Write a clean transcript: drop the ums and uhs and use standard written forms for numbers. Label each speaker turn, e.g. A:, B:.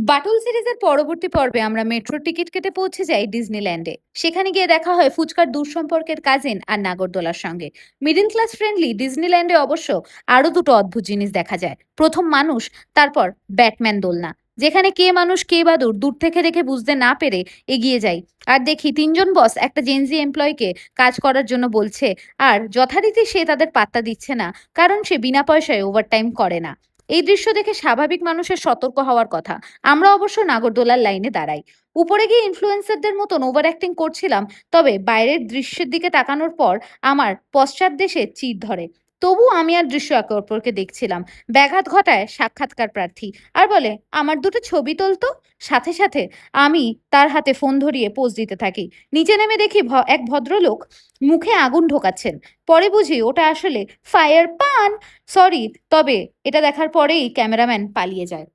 A: বাটুল সিরিজের পরবর্তী পর্বে আমরা মেট্রো টিকিট কেটে পৌঁছে যাই ডিজনিল্যান্ডে। সেখানে গিয়ে দেখা হয় ফুচকার দূর সম্পর্কের কাজিন আর নাগরদোলার সঙ্গে। মিডল ক্লাস ফ্রেন্ডলি ডিজনিল্যান্ডে অবশ্য আরো দুটো অদ্ভুত জিনিস দেখা যায়। প্রথম মানুষ, তারপর ব্যাটম্যান দোলনা, যেখানে কে মানুষ কে বাদুর দূর থেকে দেখে বুঝতে না পেরে এগিয়ে যাই আর দেখি তিনজন বস একটা জেনজি এমপ্লয়কে কাজ করার জন্য বলছে, আর যথারীতি সে তাদের পাত্তা দিচ্ছে না, কারণ সে বিনা পয়সায় ওভারটাইম করে না। এই দৃশ্য দেখে স্বাভাবিক মানুষের সতর্ক হওয়ার কথা। আমরা অবশ্য নাগরদোলার লাইনে দাঁড়াই। উপরে গিয়ে ইনফ্লুয়েন্সারদের মতন ওভার অ্যাক্টিং করছিলাম, তবে বাইরের দৃশ্যের দিকে তাকানোর পর আমার পশ্চাৎ দেশে চিড় ধরে। তবু আমি আর দৃশ্য একে অপরকে দেখছিলাম। ব্যাঘাত ঘটায় সাক্ষাৎকার প্রার্থী আর বলে, আমার দুটো ছবি তোলতো। সাথে সাথে আমি তার হাতে ফোন ধরিয়ে পোজ দিতে থাকি। নিচে নেমে দেখি এক ভদ্রলোক মুখে আগুন ঢোকাচ্ছেন। পরে বুঝি ওটা আসলে ফায়ার পান। সরি, তবে এটা দেখার পরেই ক্যামেরাম্যান পালিয়ে যায়।